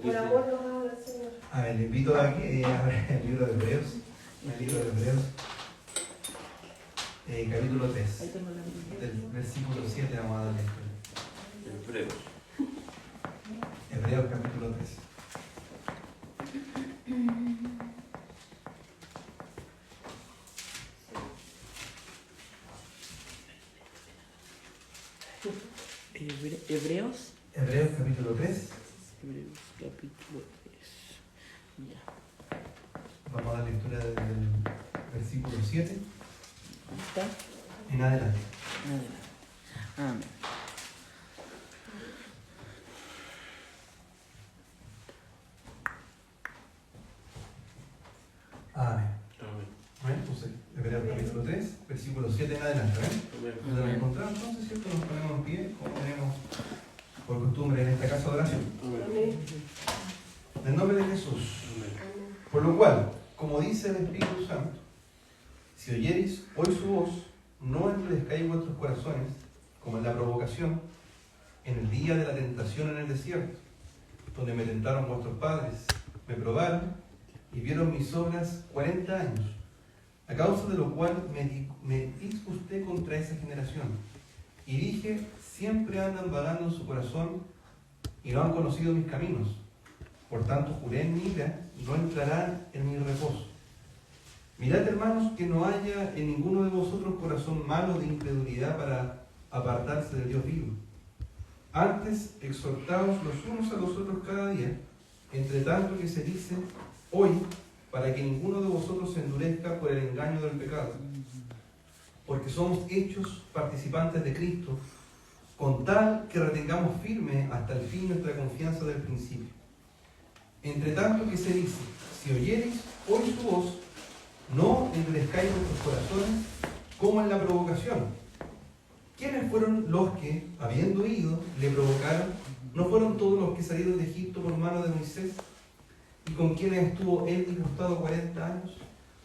Por amor nos habla el Señor. A ver, le invito a que abra el libro de Hebreos. El libro de Hebreos, capítulo 3. Del versículo 7 vamos a dar lectura. Hebreos. Hebreos capítulo 3. Hebreos. Hebreos capítulo 3. Hebreos capítulo 3. Ya. Vamos a dar lectura del versículo 7 ¿Dónde está? en adelante. Adelante. Amén. Amén. Amén. Amén. Puse Hebreos capítulo 3, versículo 7 en adelante. ¿Ven? Amén. Nos encontramos entonces, ¿cierto? Nos ponemos en pie, como tenemos por costumbre en esta casa de oración. Amén. En el nombre de Jesús. Amén. Por lo cual, como dice el Espíritu Santo, si oyereis hoy su voz, no endurezcáis vuestros corazones, como en la provocación, en el día de la tentación en el desierto, donde me tentaron vuestros padres, me probaron y vieron mis obras 40 años, a causa de lo cual me disgusté contra esa generación. Y dije, siempre andan vagando en su corazón y no han conocido mis caminos. Por tanto, juré en mi ira, no entrarán en mi reposo. Mirad, hermanos, que no haya en ninguno de vosotros corazón malo de incredulidad para apartarse del Dios vivo. Antes, exhortaos los unos a los otros cada día, entre tanto que se dice hoy, para que ninguno de vosotros se endurezca por el engaño del pecado. Porque somos hechos participantes de Cristo, con tal que retengamos firme hasta el fin nuestra confianza del principio. Entre tanto que se dice, si oyereis hoy su voz, no endurezcáis vuestros corazones como en la provocación. ¿Quiénes fueron los que, habiendo ido, le provocaron? ¿No fueron todos los que salieron de Egipto por mano de Moisés? ¿Y con quienes estuvo él disgustado 40 años?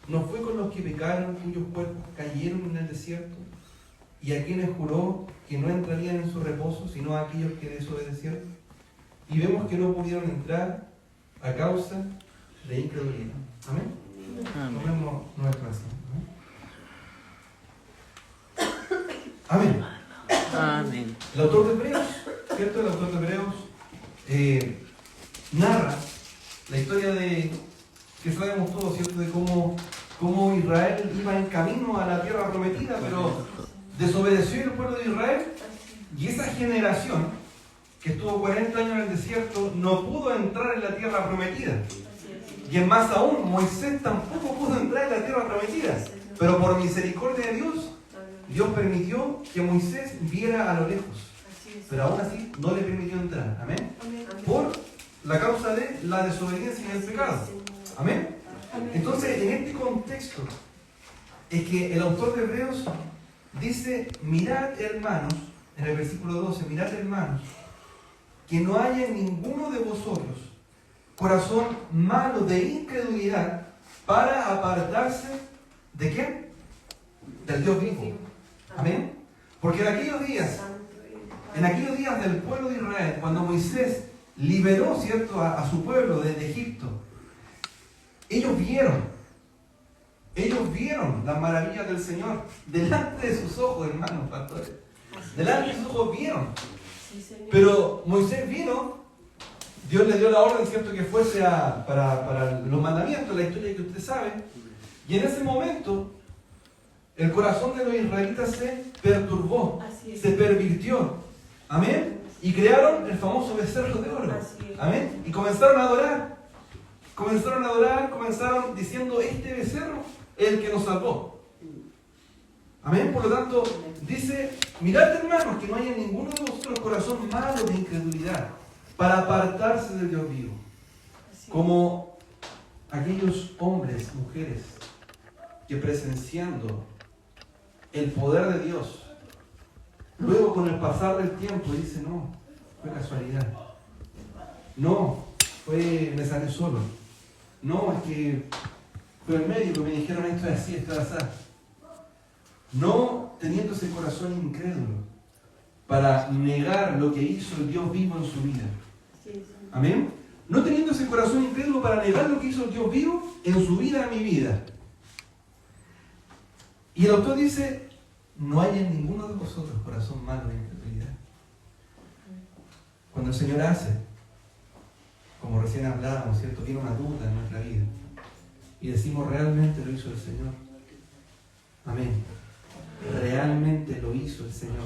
¿No fue con los que pecaron, cuyos cuerpos cayeron en el desierto? ¿Y a quienes juró que no entrarían en su reposo, sino a aquellos que desobedecieron? Y vemos que no pudieron entrar a causa de incredulidad. Amén. Amén. Tomemos nuestra asiento. Amén. Amén. El autor de Hebreos, ¿cierto? El autor de Hebreos narra la historia de, que sabemos todos, ¿cierto? De cómo Israel iba en camino a la tierra prometida, pero desobedeció el pueblo de Israel, y esa generación que estuvo 40 años en el desierto no pudo entrar en la tierra prometida. Y es más aún, Moisés tampoco pudo entrar en la tierra prometida. Pero por misericordia de Dios, Dios permitió que Moisés viera a lo lejos. Pero aún así no le permitió entrar. Amén. Por la causa de la desobediencia y el pecado. Amén. Entonces, en este contexto, es que el autor de Hebreos dice, mirad hermanos, en el versículo 12, mirad hermanos, que no haya en ninguno de vosotros corazón malo de incredulidad para apartarse ¿de quién? Del Dios vivo. Amén. Porque en aquellos días del pueblo de Israel, cuando Moisés liberó, ¿cierto?, a su pueblo desde Egipto, ellos vieron las maravillas del Señor delante de sus ojos, hermanos pastores. Delante de sus ojos vieron. Pero Moisés vino, Dios le dio la orden, ¿cierto?, que fuese para los mandamientos, la historia que usted sabe. Y en ese momento, el corazón de los israelitas se perturbó, se pervirtió. Amén. Y crearon el famoso becerro de oro. Amén. Y comenzaron a adorar. Comenzaron diciendo, este becerro es el que nos salvó. Amén. Por lo tanto, dice, mirad hermanos, que no haya en ninguno de vosotros corazón malo de incredulidad para apartarse del Dios vivo. Como aquellos hombres, mujeres, que presenciando el poder de Dios, luego con el pasar del tiempo dice, no, fue casualidad. No, me sané solo. No, es que fue el médico, me dijeron esto es así, esto es así. No teniendo ese corazón incrédulo para negar lo que hizo el Dios vivo en su vida. Amén. no teniendo ese corazón incrédulo para negar lo que hizo el Dios vivo en su vida, en mi vida. Y el autor dice, no hay en ninguno de vosotros corazón malo de incredulidad. Cuando el Señor hace, como recién hablábamos, ¿cierto? Viene una duda en nuestra vida y decimos, realmente lo hizo el Señor. Amén. Realmente lo hizo el Señor.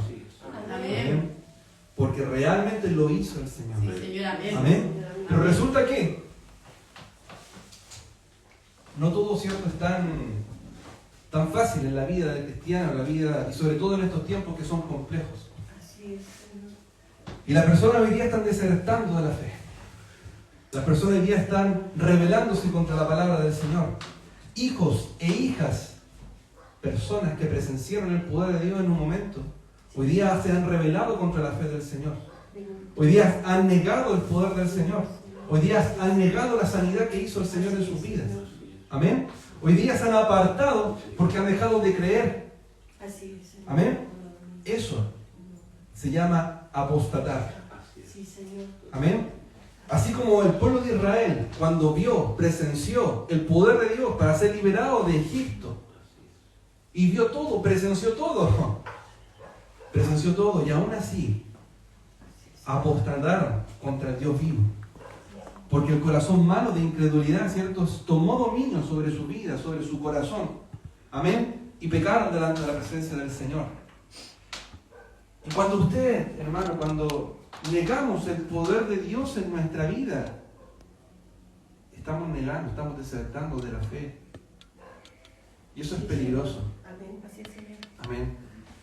Amén. Porque realmente lo hizo el Señor. Sí, Señor, amén. Amén. Pero resulta que no todo, ¿cierto?, es tan fácil en la vida del cristiano, en la vida, y sobre todo en estos tiempos que son complejos. Así es, Señor. Y las personas hoy día están desertando de la fe. Las personas hoy día están rebelándose contra la palabra del Señor. Hijos e hijas, personas que presenciaron el poder de Dios en un momento, hoy día se han rebelado contra la fe del Señor. Hoy día han negado el poder del Señor. Hoy día han negado la sanidad que hizo el Señor en sus vidas. Amén. Hoy día se han apartado porque han dejado de creer. Así es, Señor. Amén. Eso se llama apostatar. Sí, Señor. Amén. Así como el pueblo de Israel, cuando presenció el poder de Dios para ser liberado de Egipto, y vio todo, presenció todo, y aún así apostataron contra el Dios vivo. Porque el corazón malo de incredulidad, ¿cierto?, tomó dominio sobre su vida, sobre su corazón. Amén. Y pecaron delante de la presencia del Señor. Y cuando usted, hermano, cuando negamos el poder de Dios en nuestra vida, estamos negando, estamos desertando de la fe. Y eso es peligroso. Amén. Así es, Señor. Amén.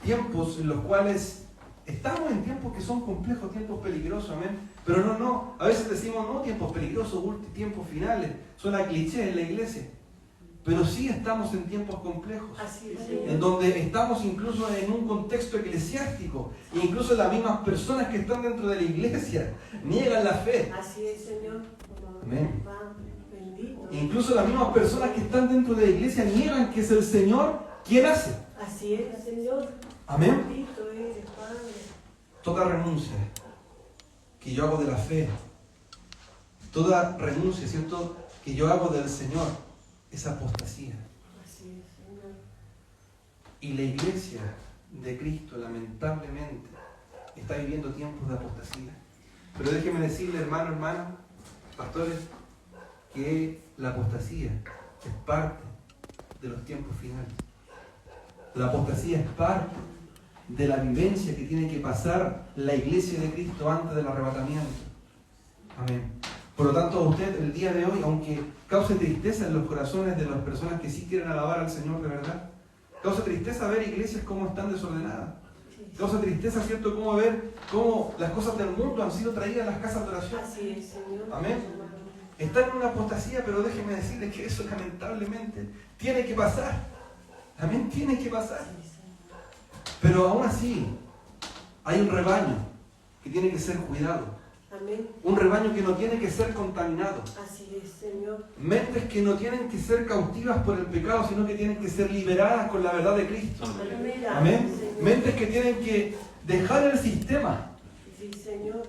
Tiempos en los cuales estamos en tiempos que son complejos, tiempos peligrosos, amén. Pero no, a veces decimos, no, tiempos peligrosos, tiempos finales, suena cliché en la iglesia. Pero sí estamos en tiempos complejos, Así es, Señor. en donde estamos incluso en un contexto eclesiástico, e incluso las mismas personas que están dentro de la iglesia niegan la fe. Así es, Señor. Amén. Bendito. Incluso las mismas personas que están dentro de la iglesia niegan que es el Señor quien hace. Así es, Señor. Amén. Bendito eres, Padre. Toda renuncia que yo hago de la fe, toda renuncia, ¿cierto?, que yo hago del Señor, es apostasía. Así es, Señor. Y la iglesia de Cristo, lamentablemente, está viviendo tiempos de apostasía. Pero déjeme decirle, hermano, pastores, que la apostasía es parte de los tiempos finales. La apostasía es parte de la vivencia que tiene que pasar la iglesia de Cristo antes del arrebatamiento. Amén. Por lo tanto, a usted el día de hoy, aunque cause tristeza en los corazones de las personas que sí quieren alabar al Señor de verdad, causa tristeza ver iglesias como están desordenadas. Causa tristeza, ¿cierto?, cómo ver cómo las cosas del mundo han sido traídas a las casas de oración. Así es, Señor. Amén. Está en una apostasía, pero déjeme decirle que eso lamentablemente tiene que pasar. Amén, tiene que pasar. Pero aún así, hay un rebaño que tiene que ser cuidado. Amén. Un rebaño que no tiene que ser contaminado. Así es, Señor. Mentes que no tienen que ser cautivas por el pecado, sino que tienen que ser liberadas con la verdad de Cristo. Amén. Amén. Señor. Mentes que tienen que dejar el sistema Sí, Señor.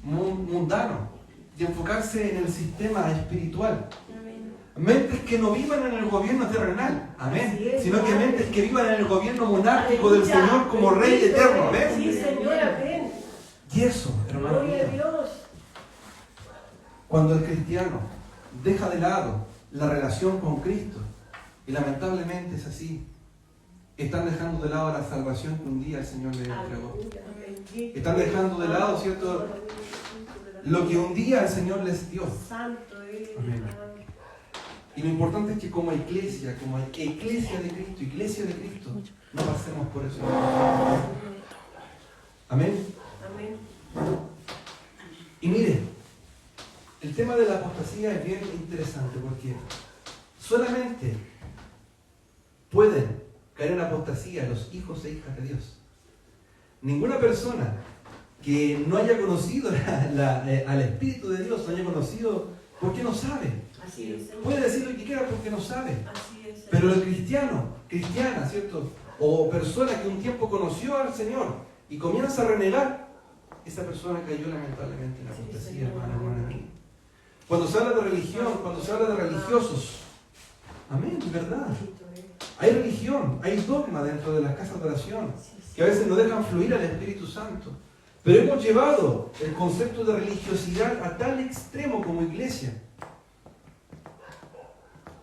mundano y enfocarse en el sistema espiritual. Amén. Mentes que no vivan en el gobierno terrenal, amén, Así es, sino que Padre. mentes que vivan en el gobierno monárquico del Aleluya. Señor como Rey Bendito eterno, eres. amén. Sí, Señor. Amén. Y eso, hermano Gloria a mío, Dios. cuando el cristiano deja de lado la relación con Cristo, y lamentablemente es así, están dejando de lado la salvación que un día el Señor le entregó. Aleluya. Bendito. Están dejando de lado, ¿cierto?, lo que un día el Señor les dio. Santo eres, Amén. Padre. Y lo importante es que como iglesia de Cristo, no pasemos por eso. Amén. Amén. Y mire, el tema de la apostasía es bien interesante porque solamente pueden caer en apostasía los hijos e hijas de Dios. Ninguna persona que no haya conocido al Espíritu de Dios, no haya conocido porque no sabe. Así es, Señor. Puede decir lo que quiera porque no sabe. Así es, Señor. Pero el cristiana, ¿cierto?, o persona que un tiempo conoció al Señor y comienza a renegar, esa persona cayó lamentablemente en la Sí, apostasía, Señor. hermana mía. Cuando se habla de religión, cuando se habla de religiosos. Amén, es verdad. Bendito es. Hay religión, hay dogma dentro de las casas de oración, que a veces no dejan fluir al Espíritu Santo. Pero hemos llevado el concepto de religiosidad a tal extremo como iglesia,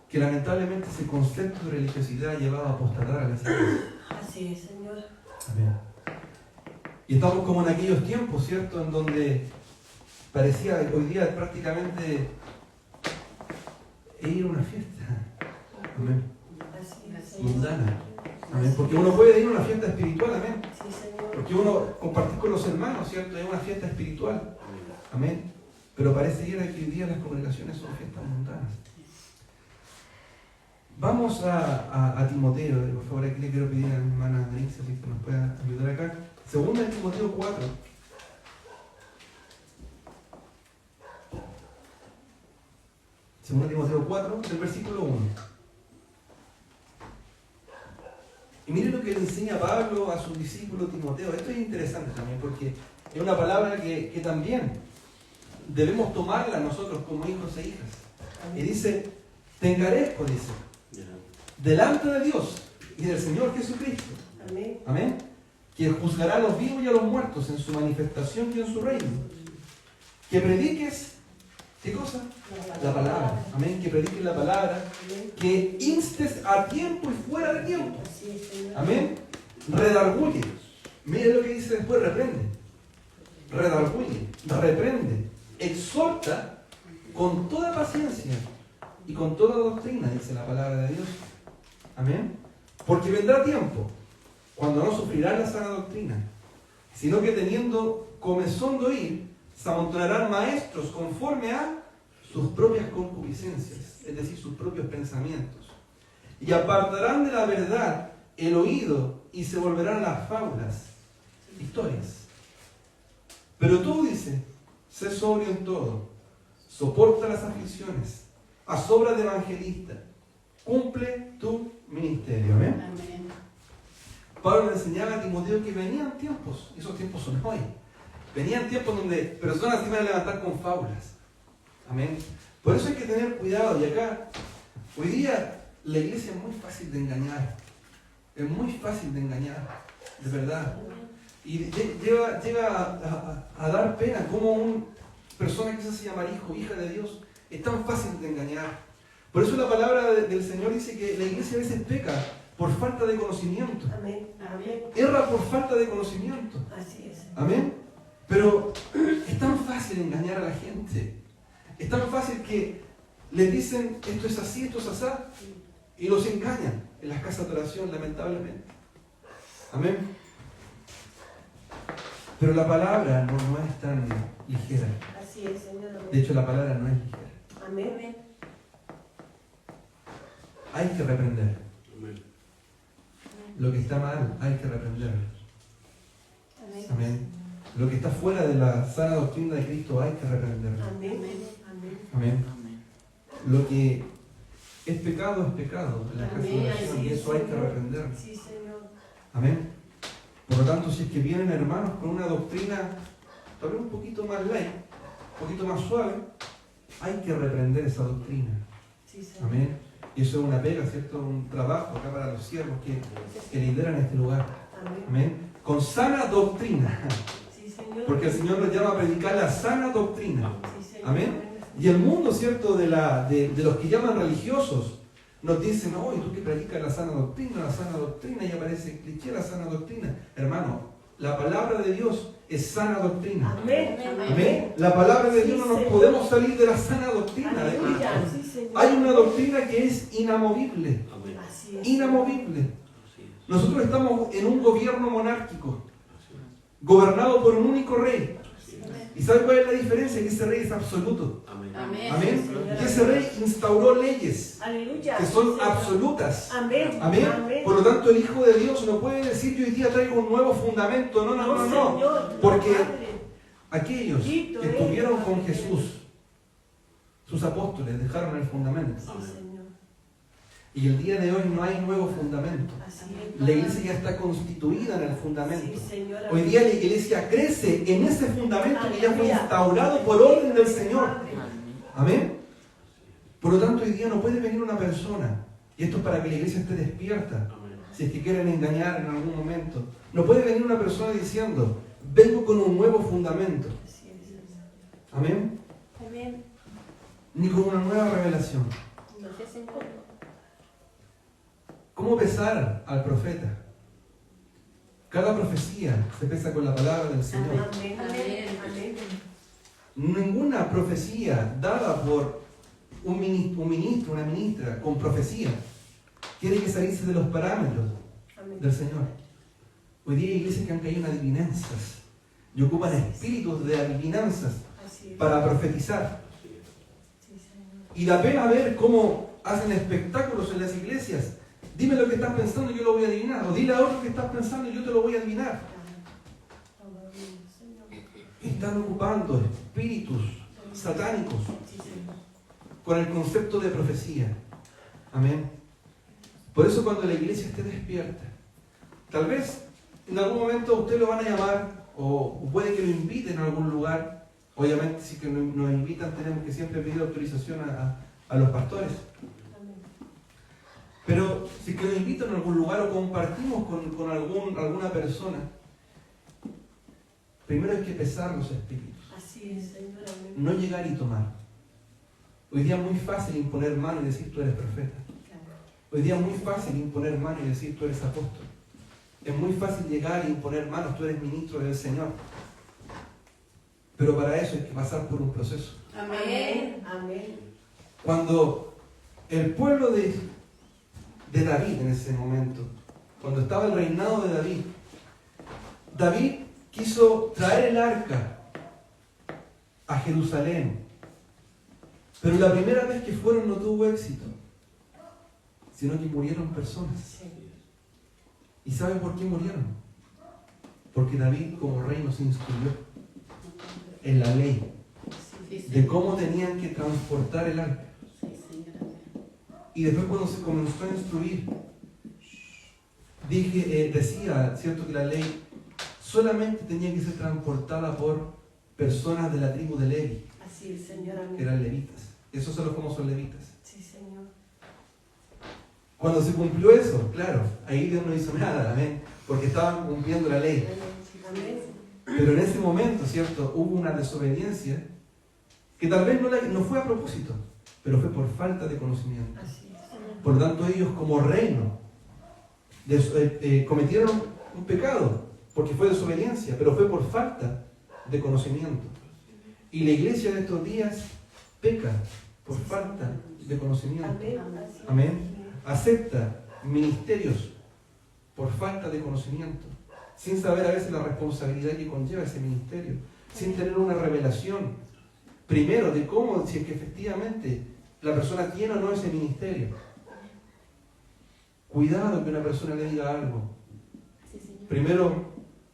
que lamentablemente ese concepto de religiosidad ha llevado a apostatar a las iglesias. Así es, Señor. Amén. Y estamos como en aquellos tiempos, ¿cierto?, en donde parecía hoy día prácticamente ir a una fiesta. Amén. Así es, Señor. Mundana. Amén. Porque uno puede ir a una fiesta espiritual, amén. Sí, Señor. Porque uno compartir con los hermanos, ¿cierto?, es una fiesta espiritual. Amén. Pero parece que hoy día las congregaciones son fiestas mundanas. Vamos a Timoteo, por favor, aquí le quiero pedir a mi hermana Marisa si nos puede ayudar acá. Segunda de Timoteo 4. Segunda de Timoteo 4, del versículo 1. Y miren lo que le enseña Pablo a su discípulo Timoteo. Esto es interesante también porque es una palabra que también debemos tomarla nosotros como hijos e hijas. Y dice, te encarezco, dice, delante de Dios y del Señor Jesucristo. Amén. Amén. Que juzgará a los vivos y a los muertos en su manifestación y en su reino. Que prediques, ¿qué cosa? La palabra. Amén. Que prediques la palabra. Amén. Que instes a tiempo y fuera de tiempo. Así es, Señor. Amén. Redarguye. Mire lo que dice después, reprende. Redarguye, reprende, exhorta con toda paciencia y con toda doctrina, dice la palabra de Dios. Amén. Porque vendrá tiempo cuando no sufrirán la sana doctrina, sino que teniendo comezón de oír, se amontonarán maestros conforme a sus propias concupiscencias, es decir, sus propios pensamientos, y apartarán de la verdad el oído y se volverán a las fábulas, historias. Pero tú, dice, sé sobrio en todo, soporta las aflicciones, haz obra de evangelista, cumple tu ministerio. Amén. Amén. Pablo le enseñaba a Timoteo que venían tiempos, y esos tiempos son hoy. Venían tiempos donde personas se iban a levantar con fábulas. Amén. Por eso hay que tener cuidado. Y acá, hoy día, la iglesia es muy fácil de engañar. Es muy fácil de engañar, de verdad. Y llega a dar pena como una persona que se llama hijo, hija de Dios, es tan fácil de engañar. Por eso la palabra del Señor dice que la iglesia a veces peca por falta de conocimiento. Amén. Amén. Erra por falta de conocimiento. Así es. Amén. Pero es tan fácil engañar a la gente. Es tan fácil que les dicen esto es así, esto es así, y los engañan en las casas de oración, lamentablemente. Amén. Pero la palabra no es tan ligera. Así es, Señor. De hecho, la palabra no es ligera. Amén. Hay que reprender. Lo que está mal, hay que reprenderlo. Amén. Lo que está fuera de la sana doctrina de Cristo, hay que reprenderlo. Amén. Amén. Amén. Amén. Lo que es pecado en la casa de Amén. oración, Así y es, eso hay que Señor. reprenderlo. Sí, Señor. Amén. Por lo tanto, si es que vienen hermanos con una doctrina tal vez un poquito más light, un poquito más suave, hay que reprender esa doctrina. Sí, Señor. Amén. Y eso es una pega, ¿cierto? Un trabajo acá para los siervos que lideran este lugar. Amén. Amén. Con sana doctrina. Sí, Señor. Porque el Señor nos llama a predicar la sana doctrina. Sí, Señor. Amén. Y el mundo, ¿cierto? De los que llaman religiosos, nos dicen, no, ¿y tú que predicas la sana doctrina, y aparece cliché la sana doctrina? Hermano, la palabra de Dios es sana doctrina. Amén. Amén. La palabra de Dios Sí, no nos Señor. podemos salir de la sana doctrina de Aleluya. Cristo. Sí, Señor. Hay una doctrina que es inamovible. Así es. Inamovible. Nosotros estamos en un gobierno monárquico, gobernado por un único rey. ¿Y sabe cuál es la diferencia? Que ese rey es absoluto. Amén. Amén. Señor. Y ese rey instauró leyes Aleluya. que son Sí, Señor. absolutas. Amén. Amén. Amén. Por lo tanto, el Hijo de Dios no puede decir yo hoy día traigo un nuevo fundamento. No, no, no, no. Señor. Porque Padre. aquellos que estuvieron con Jesús, sus apóstoles, dejaron el fundamento. Sí, Señor. Y el día de hoy no hay nuevo fundamento. Así es. La iglesia ya está constituida en el fundamento. Sí, Señor. Hoy día la iglesia crece en ese fundamento que ya fue instaurado por orden del Señor. Amén. Por lo tanto, hoy día no puede venir una persona, y esto es para que la iglesia esté despierta, si es que quieren engañar en algún momento. No puede venir una persona diciendo, vengo con un nuevo fundamento. Así es, Señor. Amén. Amén. Ni con una nueva revelación. Gracias, Señor. ¿Cómo pesar al profeta? Cada profecía se pesa con la palabra del Señor. Amén, amén, amén. Ninguna profecía dada por un ministro, una ministra, con profecía, tiene que salirse de los parámetros Amén. del Señor. Hoy día hay iglesias que han caído en adivinanzas y ocupan espíritus de adivinanzas Así es. para profetizar. Sí, Señor. Y da pena ver cómo hacen espectáculos en las iglesias. Dime lo que estás pensando y yo lo voy a adivinar. O dile a otro que estás pensando y yo te lo voy a adivinar. Amén, Señor. Están ocupando espíritus satánicos Sí, Señor. con el concepto de profecía. Amén. Por eso cuando la iglesia esté despierta, tal vez en algún momento a usted lo van a llamar o puede que lo inviten a algún lugar. Obviamente si que nos invitan tenemos que siempre pedir autorización a los pastores. Amén. Pero si que nos invitan a algún lugar o compartimos con alguna persona, primero hay que pesar los espíritus, Así es, Señor. Amén. no llegar y tomar. Hoy día es muy fácil imponer mano y decir tú eres profeta. Claro. Hoy día es muy fácil imponer mano y decir tú eres apóstol. Es muy fácil llegar e imponer manos, tú eres ministro del Señor. Pero para eso hay que pasar por un proceso. Amén. Amén. Cuando el pueblo de David en ese momento, cuando estaba el reinado de David, David quiso traer el arca a Jerusalén, pero la primera vez que fueron no tuvo éxito, sino que murieron personas. Sí. ¿Y saben por qué murieron? Porque David como rey no se instruyó en la ley Sí, de cómo tenían que transportar el arca. Sí, Señor. Y después cuando se comenzó a instruir, decía, ¿cierto?, que la ley solamente tenía que ser transportada por personas de la tribu de Levi, Así es, Señor. Amén. que eran levitas. Esos son los famosos levitas. Sí, Señor. Cuando se cumplió eso, claro, ahí Dios no hizo nada, amén, porque estaban cumpliendo la ley. Amén. Pero en ese momento, ¿cierto?, hubo una desobediencia que tal vez no fue a propósito, pero fue por falta de conocimiento. Así es. Por lo tanto, ellos como reino cometieron un pecado, porque fue desobediencia, pero fue por falta de conocimiento. Y la iglesia de estos días peca por falta de conocimiento. Amén. Así es. Amén. Acepta ministerios por falta de conocimiento, sin saber a veces la responsabilidad que conlleva ese ministerio, sin tener una revelación, primero, de cómo, si es que efectivamente la persona tiene o no ese ministerio. Cuidado que una persona le diga algo. Sí, Señor. Primero,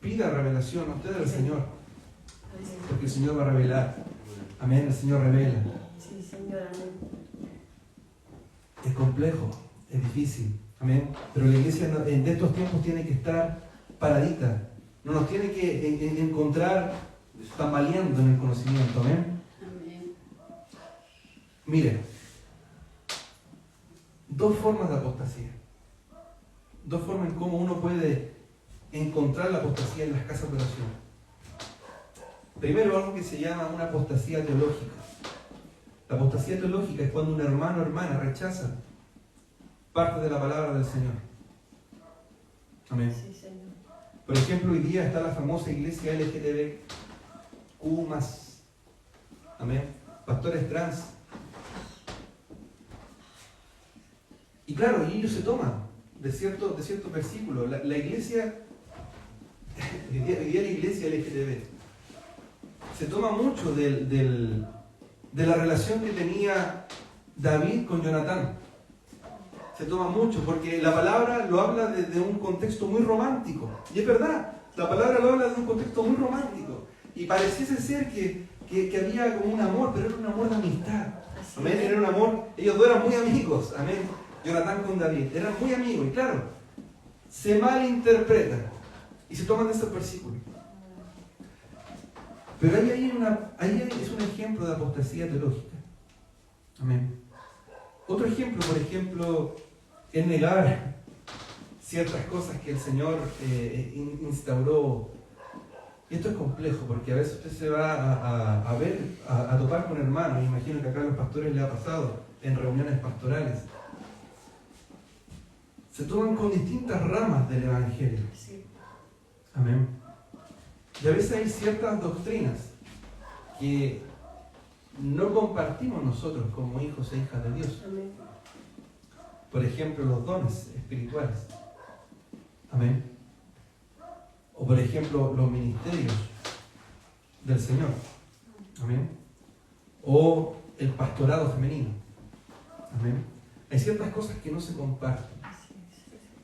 pida revelación a usted del Señor, Amén. porque el Señor va a revelar. Amén, el Señor revela. Sí, Señor. Amén. Es complejo, es difícil. Amén. Pero la iglesia de estos tiempos tiene que estar paradita. No nos tiene que encontrar tambaleando en el conocimiento. Amén. Amén. Mire, dos formas de apostasía. Dos formas en cómo uno puede encontrar la apostasía en las casas de oración. Primero, algo que se llama una apostasía teológica. La apostasía teológica es cuando un hermano o hermana rechaza parte de la palabra del Señor. Amén. Sí, Señor. Por ejemplo, hoy día está la famosa iglesia LGTBQ+. Amén. Pastores trans. Y claro, y ellos se toman de ciertos versículos. La iglesia, hoy día la iglesia LGTB, se toma mucho de la relación que tenía David con Jonatán. Se toma mucho, porque la palabra lo habla de un contexto muy romántico. Y es verdad, la palabra lo habla de un contexto muy romántico. Y pareciese ser que había como un amor, pero era un amor de amistad. Así Amén, es. era un amor, ellos dos eran muy amigos, amén. Jonatán con David, eran muy amigos, y claro, se malinterpretan y se toman de esos versículos. Pero ahí es un ejemplo de apostasía teológica. Amén. Otro ejemplo, por ejemplo, es negar ciertas cosas que el Señor instauró. Y esto es complejo, porque a veces usted se va a topar con hermanos, imagino que acá a los pastores les ha pasado, en reuniones pastorales. Se toman con distintas ramas del Evangelio. Sí. Amén. Y a veces hay ciertas doctrinas que no compartimos nosotros como hijos e hijas de Dios. Amén. Por ejemplo, los dones espirituales. Amén. O por ejemplo, los ministerios del Señor. Amén. O el pastorado femenino. Amén. Hay ciertas cosas que no se comparten.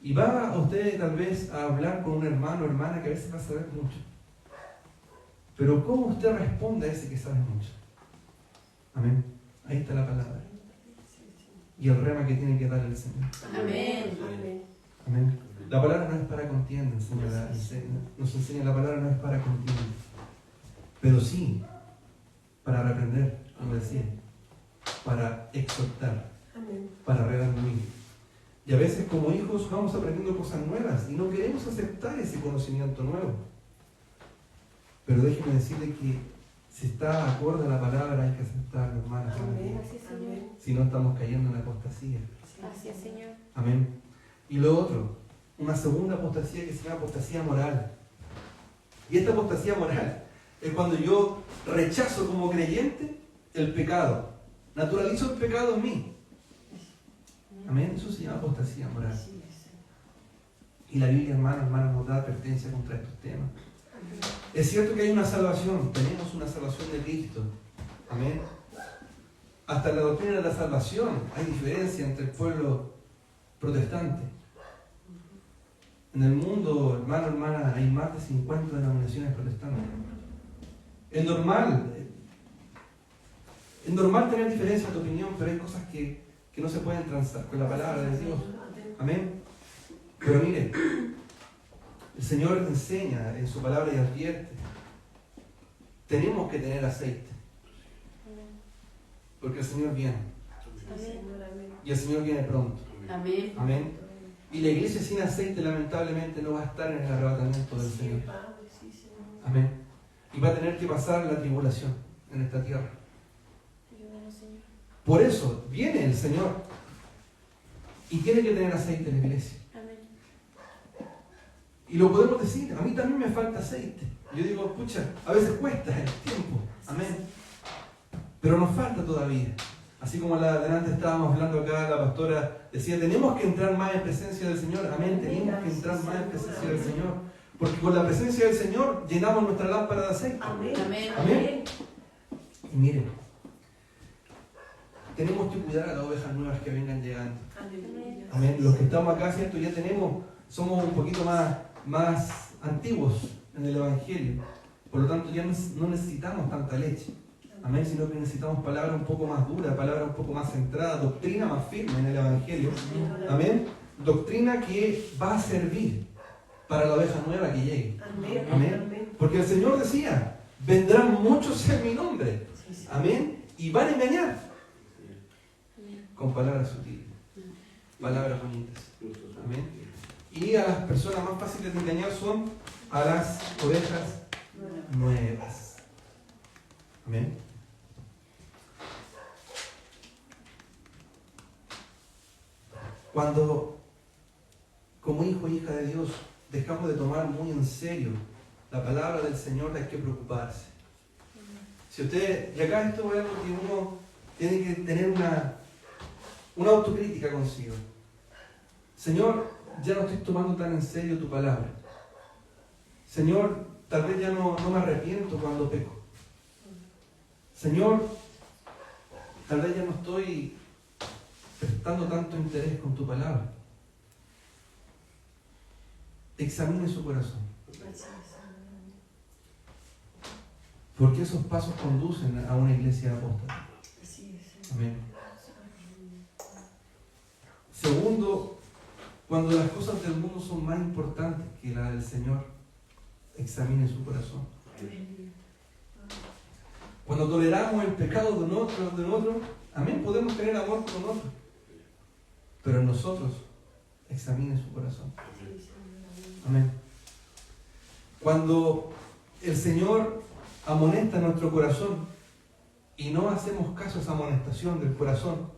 Y va usted tal vez a hablar con un hermano o hermana que a veces va a saber mucho. Pero ¿cómo usted responde a ese que sabe mucho? Amén. Ahí está la palabra. Y el rema que tiene que dar el Señor. Amén. Amén. Amén. La palabra no es para contienda, nos enseña la palabra no es para contienda. Pero sí, para reprender, como decía, para exhortar, Amén. para redarguir. Y a veces como hijos vamos aprendiendo cosas nuevas y no queremos aceptar ese conocimiento nuevo. Pero déjeme decirle que si está acorde a la palabra hay que aceptarlo, hermanos. Amén. Así es, Señor. Si no estamos cayendo en la apostasía. Así es, Señor. Amén. Y lo otro, una segunda apostasía que se llama apostasía moral. Y esta apostasía moral es cuando yo rechazo como creyente el pecado. Naturalizo el pecado en mí. Amén. Eso se llama apostasía moral. Así es. Y la Biblia, hermanos, nos da advertencia contra estos temas. Es cierto que hay una salvación, tenemos una salvación de Cristo. Amén. Hasta en la doctrina de la salvación hay diferencia entre el pueblo protestante. En el mundo, hermano, hermana, hay más de 50 denominaciones protestantes. Es normal tener diferencias de opinión, pero hay cosas que no se pueden transar con la palabra de Dios. Amén. Pero mire, el Señor enseña en su palabra y advierte. Tenemos que tener aceite. Porque el Señor viene. Y el Señor viene pronto. Amén. Amén. Y la iglesia sin aceite lamentablemente no va a estar en el arrebatamiento del Señor. Amén. Y va a tener que pasar la tribulación en esta tierra. Ayúdanos, Señor. Por eso viene el Señor. Y tiene que tener aceite en la iglesia. Amén. Y lo podemos decir, a mí también me falta aceite. Yo digo, pucha, a veces cuesta el tiempo. Amén. Pero nos falta todavía. Así como delante estábamos hablando acá, la pastora decía, tenemos que entrar más en presencia del Señor. Amén, tenemos que entrar más en presencia del Señor. Porque con la presencia del Señor llenamos nuestra lámpara de aceite. Amén. Amén. Amén. Y miren, tenemos que cuidar a las ovejas nuevas que vengan llegando. Amén. Los que estamos acá, ¿cierto? Ya somos un poquito más antiguos en el Evangelio. Por lo tanto, ya no necesitamos tanta leche. Amén, sino que necesitamos palabra un poco más dura, palabra un poco más centrada, doctrina más firme en el Evangelio. Amén. Doctrina que va a servir para la oveja nueva que llegue. Amén. Porque el Señor decía, vendrán muchos en mi nombre. Amén. Y van a engañar. Con palabras sutiles. Palabras bonitas. Amén. Y a las personas más fáciles de engañar son a las ovejas nuevas. Amén. Cuando, como hijo e hija de Dios, dejamos de tomar muy en serio la palabra del Señor, hay que preocuparse. Si usted, y acá esto es algo que uno tiene que tener una autocrítica consigo. Señor, ya no estoy tomando tan en serio tu palabra. Señor, tal vez ya no me arrepiento cuando peco. Señor, tal vez ya no estoy prestando tanto interés con tu palabra. Examine su corazón. Porque esos pasos conducen a una iglesia apóstata. Amén. Segundo, cuando las cosas del mundo son más importantes que la del Señor, examine su corazón. Cuando toleramos el pecado de un otro, amén, podemos tener amor por un otro. Pero en nosotros, examine su corazón. Sí, Señor. Amén. Cuando el Señor amonesta nuestro corazón y no hacemos caso a esa amonestación del corazón,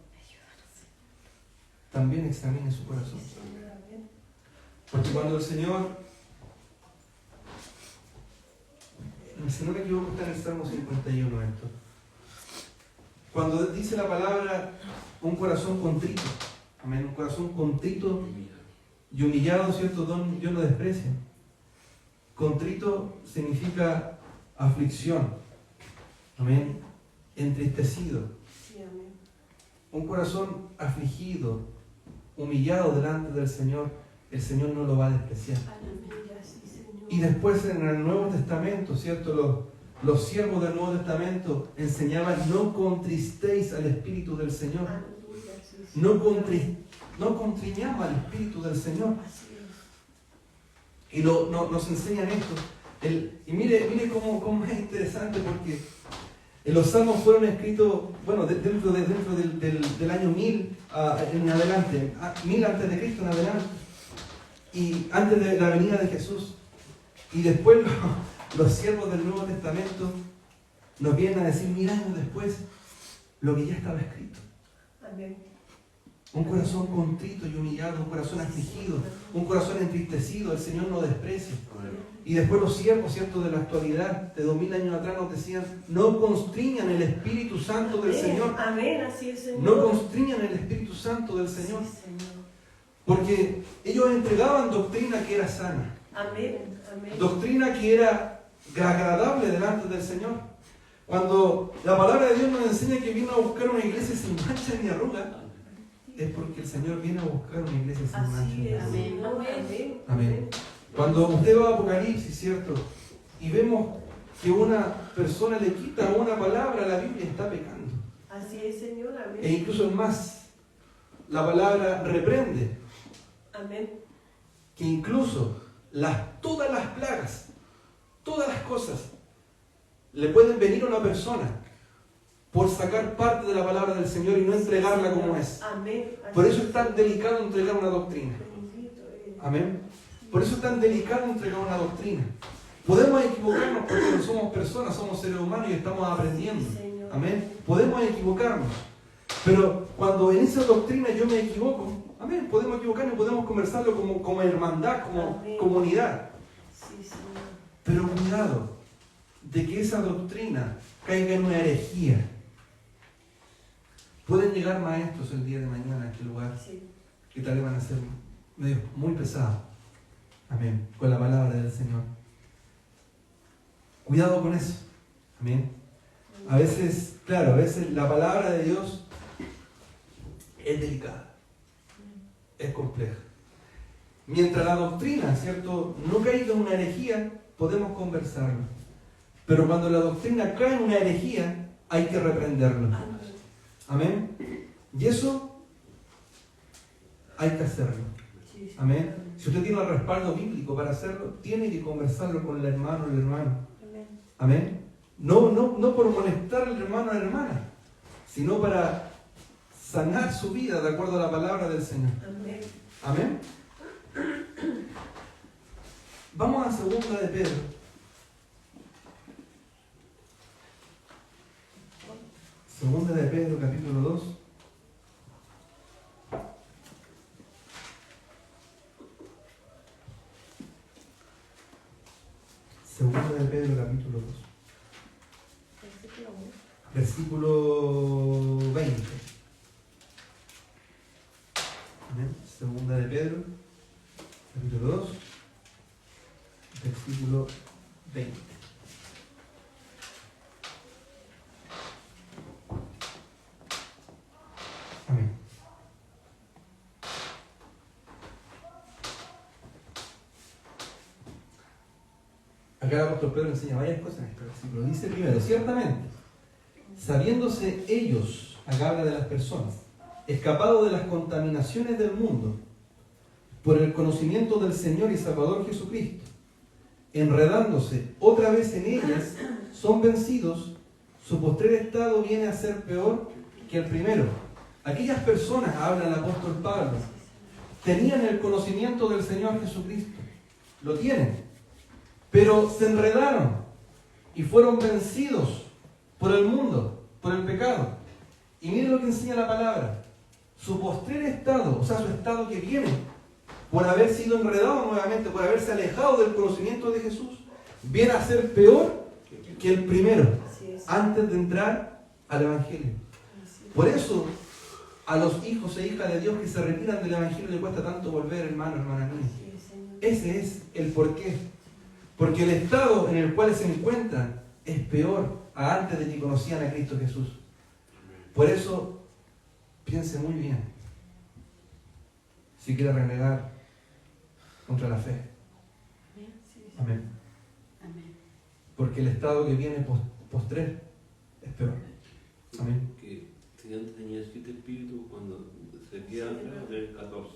también examine su corazón. Sí, Señor. Amén. Porque cuando el Señor, si no me equivoco, está en el Salmo 51 esto. Cuando dice la palabra un corazón contrito, amén, un corazón contrito y humillado, ¿cierto? Dios lo desprecia. Contrito significa aflicción, amén, entristecido. Sí, amén. Un corazón afligido, humillado delante del Señor, el Señor no lo va a despreciar. Aleluya, sí, Señor. Y después en el Nuevo Testamento, ¿cierto? Los siervos del Nuevo Testamento enseñaban: no contristéis al Espíritu del Señor. Aleluya, sí, Señor. No contriñamos al Espíritu del Señor. Así es. Y nos enseñan esto. Y mire cómo es interesante, porque los salmos fueron escritos, bueno, dentro del año 1000 en adelante, 1000 antes de Cristo en adelante, y antes de la venida de Jesús. Y después los siervos del Nuevo Testamento nos vienen a decir 1000 años después lo que ya estaba escrito. Amén. Un corazón contrito y humillado, un corazón afligido, un corazón entristecido, el Señor no desprecia. Y después los siervos, ¿cierto?, de la actualidad, de 2000 años atrás, nos decían: no constriñan el Espíritu Santo del Amén. Señor. Amén, así es, Señor. No constriñan el Espíritu Santo del Señor. Sí, Señor. Porque ellos entregaban doctrina que era sana, Amén. Amén. doctrina que era agradable delante del Señor. Cuando la palabra de Dios nos enseña que vino a buscar una iglesia sin mancha ni arruga, es porque el Señor viene a buscar una iglesia sin mancha Así ni es, arruga. Señor. Amén. Amén. Cuando usted va a Apocalipsis, ¿cierto?, y vemos que una persona le quita una palabra a la Biblia, está pecando. Así es, Señor. E Amén. incluso más, la palabra reprende, Amén. que incluso todas las plagas, todas las cosas, le pueden venir a una persona por sacar parte de la palabra del Señor y no entregarla como es. Amén. Por eso es tan delicado entregar una doctrina. Bendito eres. Amén. Por eso es tan delicado entregar una doctrina. Podemos equivocarnos porque no somos personas, somos seres humanos y estamos aprendiendo. Sí, Señor. Amén. Podemos equivocarnos. Pero cuando en esa doctrina yo me equivoco, amén, podemos equivocarnos y podemos conversarlo como hermandad, como Amén. comunidad. Sí, Señor. Pero cuidado de que esa doctrina caiga en una herejía. Pueden llegar maestros el día de mañana a este lugar Sí. que tal vez van a ser medio muy pesados. Amén. Con la palabra del Señor. Cuidado con eso. Amén. A veces, claro, a veces la palabra de Dios es delicada, es compleja. Mientras la doctrina, ¿cierto?, no caiga en una herejía, podemos conversarlo. Pero cuando la doctrina cae en una herejía, hay que reprenderlo. Amén. Amén. Y eso hay que hacerlo. Sí, Señor. Amén. Si usted tiene el respaldo bíblico para hacerlo, tiene que conversarlo con el hermano o el hermano. Amén. Amén. No por molestar al hermano o a la hermana, sino para sanar su vida de acuerdo a la palabra del Señor. Amén. Amén. Vamos a 2 de Pedro. Segunda de Pedro, capítulo 2. Segunda de Pedro, capítulo 2. Versículo 1. Versículo 20. Amén. Segunda de Pedro, capítulo 2, versículo 20. Amén. Acá el apóstol Pedro enseña varias cosas en este versículo. Dice primero: ciertamente, sabiéndose ellos, acá habla de las personas, escapados de las contaminaciones del mundo, por el conocimiento del Señor y Salvador Jesucristo, enredándose otra vez en ellas, son vencidos, su postrer estado viene a ser peor que el primero. Aquellas personas, habla el apóstol Pablo, tenían el conocimiento del Señor Jesucristo. Lo tienen. Pero se enredaron y fueron vencidos por el mundo, por el pecado. Y miren lo que enseña la palabra. Su postrer estado, o sea, su estado que viene, por haber sido enredado nuevamente, por haberse alejado del conocimiento de Jesús, viene a ser peor que el primero, Así es. antes de entrar al Evangelio. Así es. Por eso, a los hijos e hijas de Dios que se retiran del Evangelio les cuesta tanto volver, hermano, hermana mía. Así es, Señor. Ese es el porqué. Porque el estado en el cual se encuentran es peor a antes de que conocían a Cristo Jesús. Por eso, piense muy bien si quiere renegar contra la fe. Sí, sí. Amén. Amén. Porque el estado que viene postrer es peor. Amén. Que si antes tenía 7 espíritus, cuando se queda atrás, va a tener 14.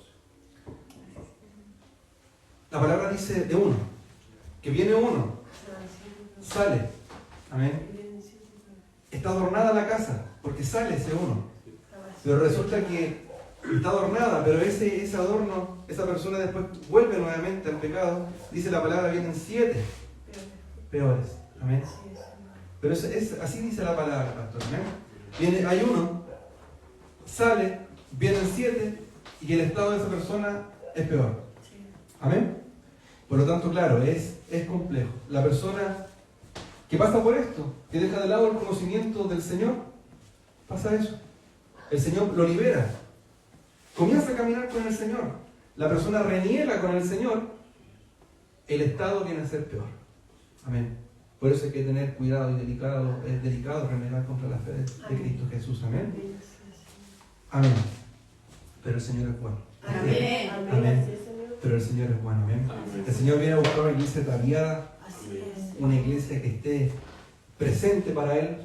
La palabra dice de uno, que viene uno, sale. Amén. Está adornada la casa, porque sale ese uno. Pero resulta que está adornada, pero ese adorno, esa persona después vuelve nuevamente al pecado. Dice la palabra, vienen 7 peores. Amén. Pero así dice la palabra, pastor. Amén. Hay uno, sale, vienen 7 y el estado de esa persona es peor. Amén. Por lo tanto, claro, es complejo. La persona que pasa por esto, que deja de lado el conocimiento del Señor, pasa eso. El Señor lo libera. Comienza a caminar con el Señor. La persona reniega con el Señor. El estado viene a ser peor. Amén. Por eso hay que tener cuidado y es delicado renegar contra la fe de Cristo Jesús. Amén. Amén. Pero el Señor es bueno. Amén. Amén. Así es, Señor. Pero el Señor es bueno. Amén. Amén. El Señor viene a buscar una iglesia ataviada, Así es. una iglesia que esté presente para Él,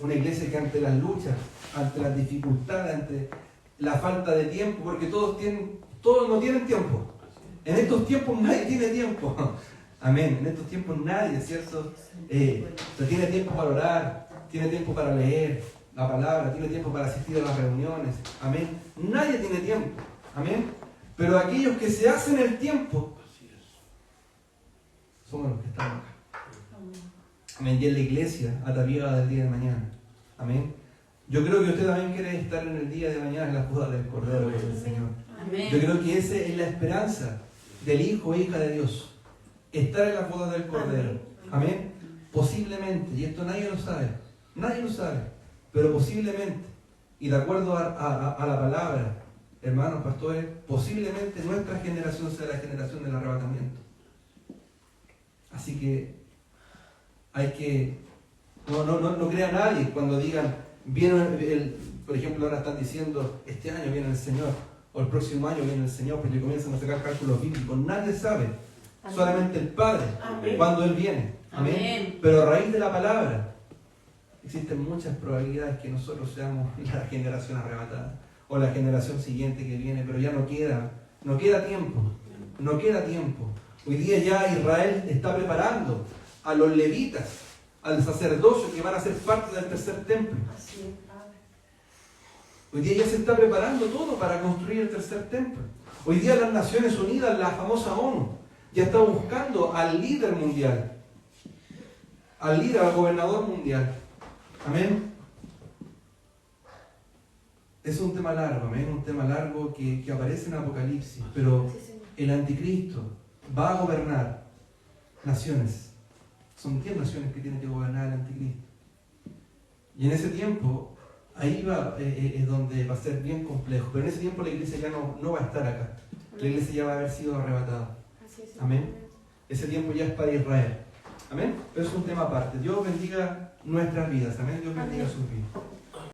una iglesia que ante las luchas, ante las dificultades, ante la falta de tiempo, porque todos no tienen tiempo. En estos tiempos nadie tiene tiempo. Amén. En estos tiempos nadie, ¿cierto? Tiene tiempo para orar, tiene tiempo para leer la palabra, tiene tiempo para asistir a las reuniones. Amén. Nadie tiene tiempo. Amén. Pero aquellos que se hacen el tiempo somos los que estamos acá. Amén. Y en la iglesia ataviada del día de mañana. Amén. Yo creo que usted también quiere estar en el día de mañana en las bodas del Cordero del Señor. Amén. Yo creo que esa es la esperanza del hijo e hija de Dios. Estar en las bodas del Cordero. Amén. Posiblemente, y esto nadie lo sabe, pero posiblemente, y de acuerdo a la palabra, hermanos pastores, posiblemente nuestra generación sea la generación del arrebatamiento. Así que hay que, no crea nadie cuando digan, por ejemplo, ahora están diciendo, este año viene el Señor, o el próximo año viene el Señor, porque comienzan a sacar cálculos bíblicos. Nadie sabe, solamente el Padre, Amén. cuando Él viene. Amén. Amén. Pero a raíz de la palabra, existen muchas probabilidades que nosotros seamos la generación arrebatada, o la generación siguiente que viene, pero ya no queda tiempo. Hoy día ya Israel está preparando a los levitas, al sacerdocio que van a ser parte del tercer templo. Así es, Padre. Hoy día ya se está preparando todo para construir el tercer templo. Hoy día las Naciones Unidas, la famosa ONU, ya está buscando al líder mundial, al gobernador mundial. Amén. Es un tema largo, amén, un tema largo que aparece en Apocalipsis, pero Sí, Señor. el anticristo va a gobernar naciones. Son 10 naciones que tienen que gobernar el anticristo. Y en ese tiempo, ahí es donde va a ser bien complejo. Pero en ese tiempo la iglesia ya no va a estar acá. La iglesia ya va a haber sido arrebatada. Así es. Amén. Ese tiempo ya es para Israel. Amén. Pero es un tema aparte. Dios bendiga nuestras vidas. Amén. Dios bendiga sus vidas.